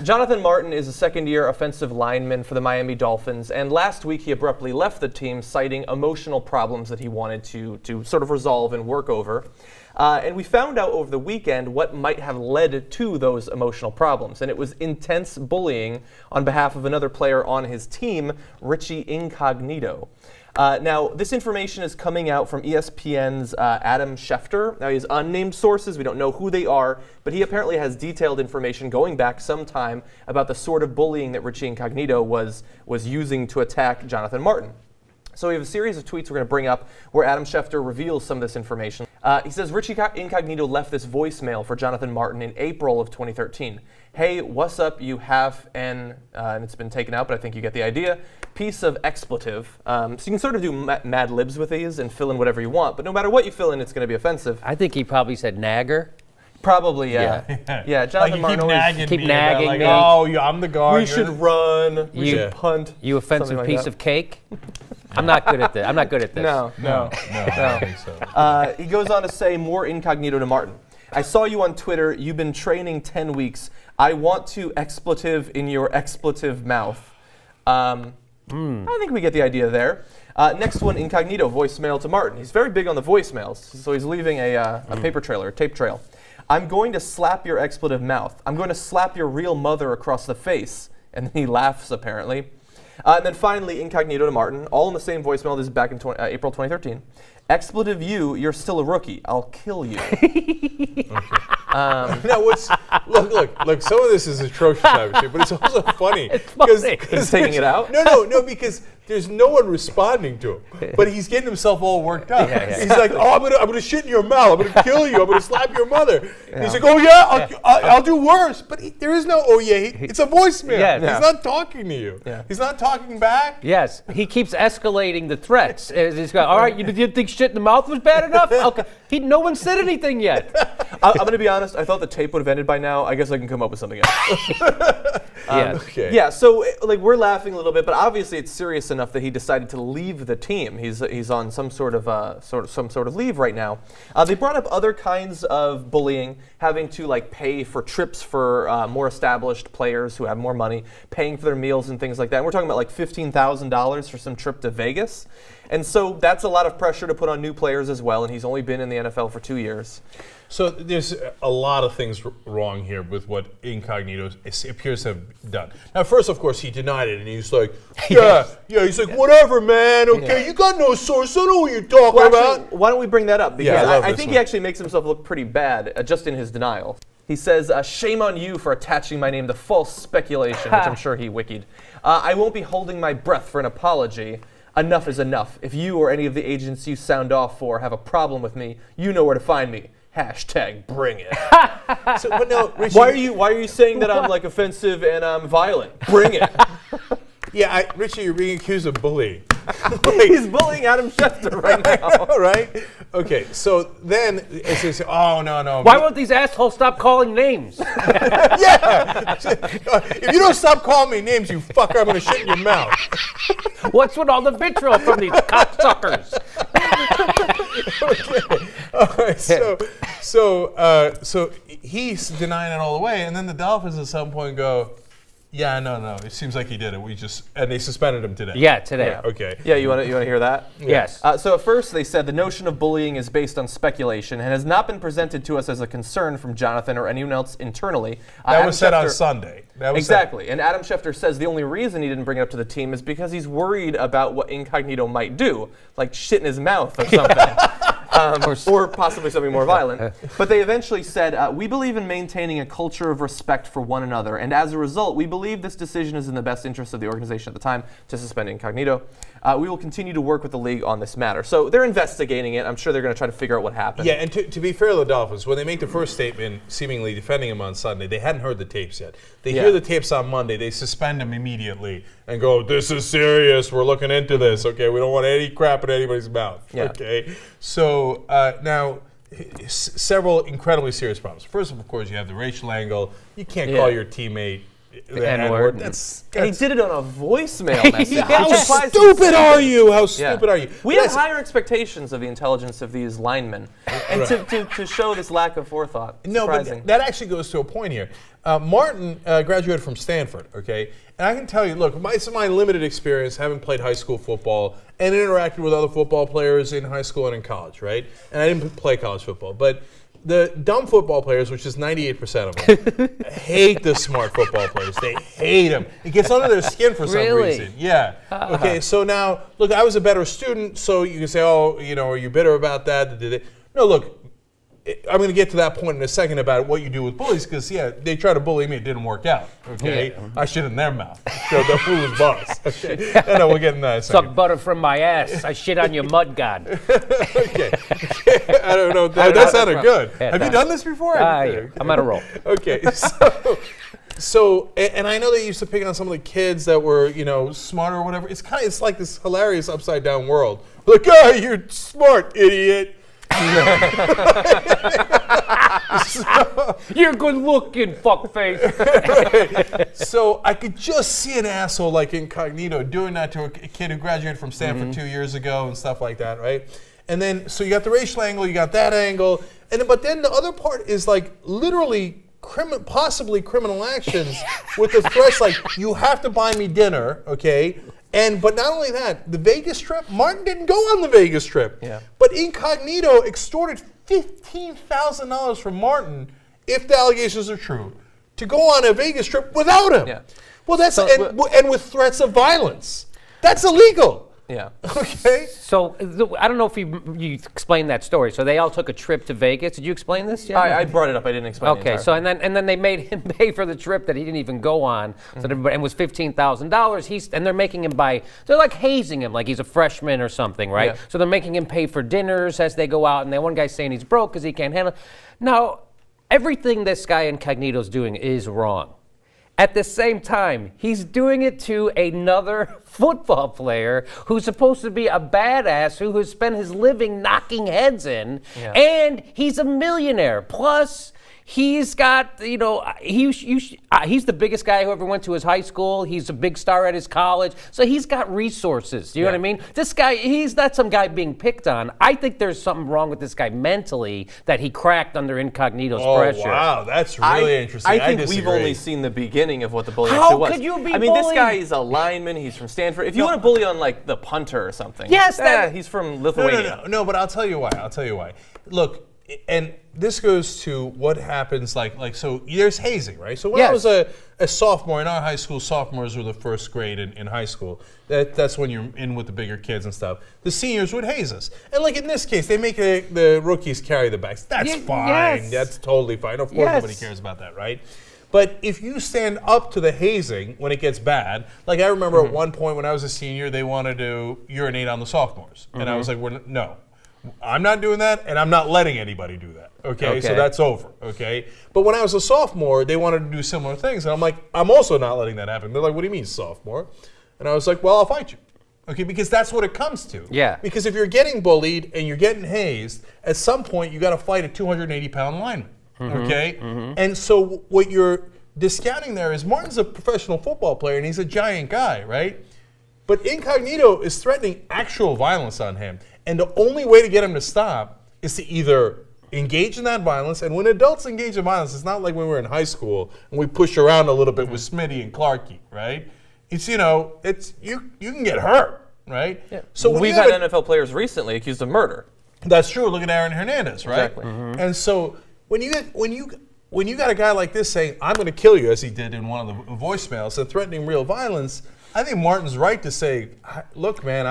Jonathan Martin is a second-year offensive lineman for the Miami Dolphins, and last week he abruptly left the team, citing emotional problems that he wanted to sort of resolve and work over. And we found out over the weekend what might have led to those emotional problems, and it was intense bullying on behalf of another player on his team, Richie Incognito. Now, this information is coming out from ESPN's Adam Schefter. Now, he has unnamed sources. We don't know who they are, but he apparently has detailed information going back some time about the sort of bullying that Richie Incognito was using to attack Jonathan Martin. So we have a series of tweets we're going to bring up where Adam Schefter reveals some of this information. He says, Richie Incognito left this voicemail for Jonathan Martin in April of 2013. Hey, what's up, you have and it's been taken out, but I think you get the idea, piece of expletive. So you can sort of do mad libs with these and fill in whatever you want, but no matter what you fill in, it's going to be offensive. I think he probably said nagger. Probably, yeah. Yeah, Jonathan like Martin keep nagging me. Oh, yeah, I'm the guard. We should run. We should punt. You offensive like piece that. of cake. I'm not good at this. I'm not good at this. No. I don't think so. He goes on to say more Incognito to Martin. I saw you on Twitter. You've been training 10 weeks. I want to expletive in your expletive mouth. I think we get the idea there. Next one, Incognito, voicemail to Martin. He's very big on the voicemails, so he's leaving a paper trail or a tape trail. I'm going to slap your expletive mouth. I'm going to slap your real mother across the face. And then he laughs, apparently. And then finally, Incognito to Martin, all in the same voicemail. This is back in April 2013. Expletive you're still a rookie. I'll kill you. Now, look, some of this is atrocious, obviously, but it's also funny. He's taking it out? No, because there's no one responding to him, but he's getting himself all worked up. He's like, oh, I'm gonna shit in your mouth. I'm gonna kill you. I'm gonna slap your mother. And he's like, oh yeah, I'll do worse. But there is no oh yeah. It's a voicemail. He's not talking to you. He's not talking back. Yes, he keeps escalating the threats. He's going, all right, you didn't think shit in the mouth was bad enough? Okay. No one said anything yet. I'm going to be honest. I thought the tape would have ended by now. I guess I can come up with something else. Yeah, so we're laughing a little bit, but obviously it's serious enough that he decided to leave the team. He's on some sort of leave right now. They brought up other kinds of bullying, having to pay for trips for more established players who have more money, paying for their meals and things like that. And we're talking about $15,000 for some trip to Vegas. And so that's a lot of pressure to put on new players as well, and he's only been in the NFL for 2 years. So there's a lot of things wrong here with what Incognito appears to have done. Now, first, of course, he denied it, and he's like, he's like, whatever, man, okay, you got no source, I know what you're talking about. Actually, why don't we bring that up? Because I think he actually makes himself look pretty bad just in his denial. He says, shame on you for attaching my name to false speculation, which I'm sure he wikied. I won't be holding my breath for an apology. Enough is enough. If you or any of the agents you sound off for have a problem with me, you know where to find me. # bring it. So, but no, Richie, why are you saying that I'm offensive and I'm violent? Bring it. Yeah, Richie, you're being accused of bullying. He's bullying Adam Schefter right now. Right? Okay, so then it's just, oh, no. Why won't these assholes stop calling names? Yeah! If you don't stop calling me names, you fucker, I'm going to shit in your mouth. What's with all the vitriol from these cocksuckers? Okay. All right, so he's denying it all the way, and then the Dolphins at some point go, yeah, no. It seems like he did it. And they suspended him today. Yeah, today. Yeah. Okay. Yeah, you want to hear that? Yes. So at first they said the notion of bullying is based on speculation and has not been presented to us as a concern from Jonathan or anyone else internally. That was said on Sunday. Exactly. And Adam Schefter says the only reason he didn't bring it up to the team is because he's worried about what Incognito might do, like shit in his mouth or something. Or possibly something more violent. But they eventually said, we believe in maintaining a culture of respect for one another, and as a result, we believe this decision is in the best interest of the organization at the time to suspend Incognito. We will continue to work with the league on this matter. So they're investigating it. I'm sure they're going to try to figure out what happened. Yeah, and to be fair to the Dolphins, when they make the first statement seemingly defending him on Sunday, they hadn't heard the tapes yet. They hear the tapes on Monday, they suspend him immediately and go, this is serious, we're looking into this, okay? We don't want any crap in anybody's mouth, okay? So now, several incredibly serious problems. First of course, you have the racial angle. You can't call your teammate the N-word. That's And he did it on a voicemail message. Yeah. which how implies stupid are you? How stupid are you? We have higher expectations of the intelligence of these linemen, and to show this lack of forethought. No, surprising. but that actually goes to a point here. Martin graduated from Stanford, okay? And I can tell you, look, this is my limited experience, having played high school football and interacted with other football players in high school and in college, right? And I didn't play college football, but the dumb football players, which is 98% of them, hate the smart football players. They hate them. It gets under their skin for some reason. Yeah. Okay, so now, look, I was a better student, so you can say, oh, are you bitter about that? No, look, I'm going to get to that point in a second about what you do with bullies, because, they tried to bully me. It didn't work out, okay? Yeah. I shit in their mouth. So the fool was boss. Okay. I know, we'll get in that in a second. Suck butter from my ass. I shit on your mud god. Okay. I don't know. That sounded good. Yeah, Have you done this before? I'm on a roll. Okay. So, and I know they used to pick on some of the kids that were, smart or whatever. It's like this hilarious upside down world. Like, you're smart, idiot. You're good looking, fuckface. So I could just see an asshole like Incognito doing that to a kid who graduated from Stanford 2 years ago and stuff like that, right? And then, so you got the racial angle, you got that angle, but then the other part is like literally possibly criminal actions with the threats like, you have to buy me dinner, okay? But not only that, the Vegas trip, Martin didn't go on the Vegas trip. Yeah. But Incognito extorted $15,000 from Martin, if the allegations are true, to go on a Vegas trip without him. Yeah. Well, and with threats of violence. That's illegal. Yeah. Okay. So I don't know if you explained that story. So they all took a trip to Vegas. Did you explain this? Yeah. I brought it up. I didn't explain it. Okay. So and then they made him pay for the trip that he didn't even go on. So and was $15,000. And they're making him buy. They're like hazing him, like he's a freshman or something, right? Yeah. So they're making him pay for dinners as they go out. And then one guy's saying he's broke because he can't handle. Now, everything this guy Incognito's doing is wrong. At the same time, he's doing it to another football player who's supposed to be a badass who has spent his living knocking heads in, and he's a millionaire. Plus, he's got, he's the biggest guy who ever went to his high school. He's a big star at his college. So he's got resources. You know what I mean? This guy, he's not some guy being picked on. I think there's something wrong with this guy mentally that he cracked under Incognito's pressure. Oh, wow. That's really interesting. I think we've only seen the beginning of what the bullying actually was. How could you be I mean, this bullied? guy is a lineman. He's from Stanford. If you want to bully on, like, the punter or something. Yes, he's from Lithuania. No, but I'll tell you why. Look, and this goes to what happens so there's hazing, right? So when I was a sophomore in our high school, sophomores were the first grade in high school. That's when you're in with the bigger kids and stuff. The seniors would haze us. And like in this case, they make the rookies carry the bags. That's fine. Yes. That's totally fine. Of course nobody cares about that, right? But if you stand up to the hazing when it gets bad, like I remember at one point when I was a senior, they wanted to urinate on the sophomores. And I was like, no. I'm not doing that, and I'm not letting anybody do that. Okay, so that's over. Okay, but when I was a sophomore, they wanted to do similar things, and I'm like, I'm also not letting that happen. They're like, what do you mean, sophomore? And I was like, well, I'll fight you. Okay, because that's what it comes to. Yeah. Because if you're getting bullied and you're getting hazed, at some point you got to fight a 280-pound lineman. Okay, and so what you're discounting there is Martin's a professional football player, and he's a giant guy, right? But Incognito is threatening actual violence on him. And the only way to get him to stop is to either engage in that violence. And when adults engage in violence, it's not like when we were in high school and we push around a little bit with Smitty and Clarkie, right? It's, it's you can get hurt, right? Yeah. So we've had NFL players recently accused of murder. That's true. Look at Aaron Hernandez, right? Exactly. And so when you got a guy like this saying, I'm going to kill you, as he did in one of the voicemails, and threatening real violence, I think Martin's right to say, look, man,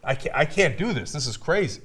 I can't do this. This is crazy.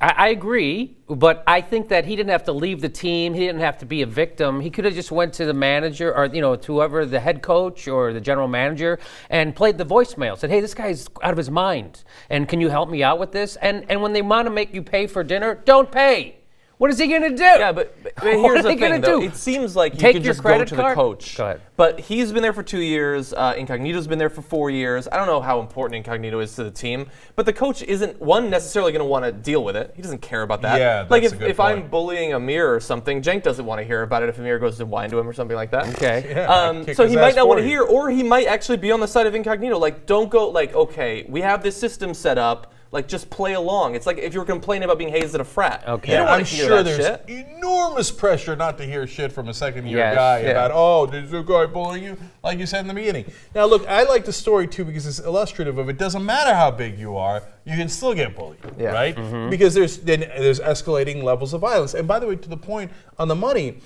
I agree, but I think that he didn't have to leave the team. He didn't have to be a victim. He could have just went to the manager or, to whoever, the head coach or the general manager, and played the voicemail. Said, hey, this guy's out of his mind, and can you help me out with this? And when they want to make you pay for dinner, don't pay. What is he going to do? Yeah, but here's the thing, though. Do? It seems like you Take can your just go credit to card? the coach. Go ahead. But he's been there for 2 years. Incognito's been there for 4 years. I don't know how important Incognito is to the team, but the coach isn't, one, necessarily going to want to deal with it. He doesn't care about that. Yeah, that's like a good if point. I'm bullying Amir or something, Cenk doesn't want to hear about it if Amir goes to whine to him or something like that. Okay. Yeah, So he might not want to you. hear, or he might actually be on the side of Incognito. Like, don't go like, okay, we have this system set up. Like, just play along. It's like if you were complaining about being hazed at a frat. Okay. You don't I'm want to hear sure that there's shit. enormous pressure not to hear shit from a second-year Yes. guy Yeah. about, oh, there's a guy bullying you, like you said in the beginning. Now, look, I like the story, too, because it's illustrative of it doesn't matter how big you are, you can still get bullied, Yeah. right? Because there's escalating levels of violence. And by the way, to the point on the money,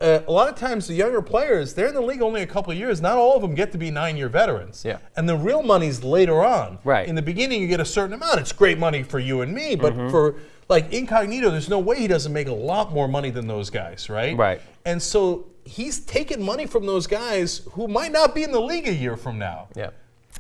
a lot of times the younger players, they're in the league only a couple of years. Not all of them get to be 9-year veterans. Yeah. And the real money's later on. Right. In the beginning, you get a certain amount. It's great money for you and me, but for like Incognito, there's no way he doesn't make a lot more money than those guys, right? Right. And so he's taking money from those guys who might not be in the league a year from now. Yeah.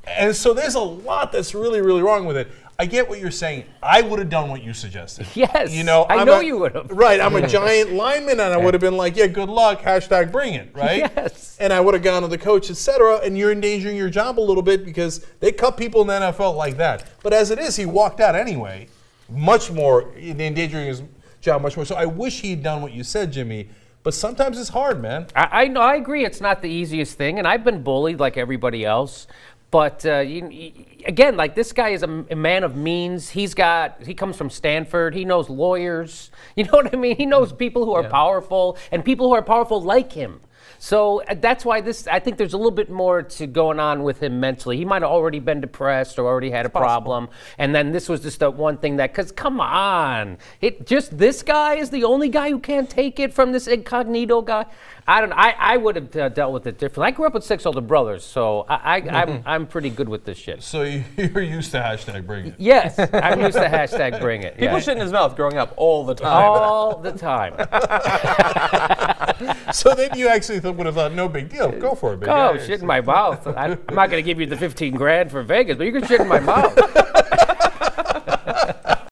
And so there's a lot that's really, really wrong with it. I get what you're saying. I would have done what you suggested. Yes, You know, I know you would have. Right, I'm a giant lineman, and I would have been like, yeah, good luck, hashtag bring it, right? Yes. And I would have gone to the coach, etc., and you're endangering your job a little bit because they cut people in the NFL like that. But as it is, he walked out anyway, much more, endangering his job much more. So I wish he'd done what you said, Jimmy, but sometimes it's hard, man. I know. I agree. It's not the easiest thing, and I've been bullied like everybody else. But again, like this guy is a man of means. He comes from Stanford. He knows lawyers. You know what I mean? He knows people who are powerful and people who are powerful like him. So that's why I think there's a little bit more to going on with him mentally. He might have already been depressed or already had a problem. And then this was just the one thing because come on. This guy is the only guy who can't take it from this Incognito guy. I don't know. I would have dealt with it differently. I grew up with 6 older brothers, so I'm pretty good with this shit. So you're used to hashtag bring it. Yes, I'm used to hashtag bring it. People yeah. shit in his mouth growing up all the time. All the time. So then you actually would have thought, no big deal. Go for it, big guy. Oh, shit in my mouth. I'm not going to give you the $15,000 for Vegas, but you can shit in my mouth.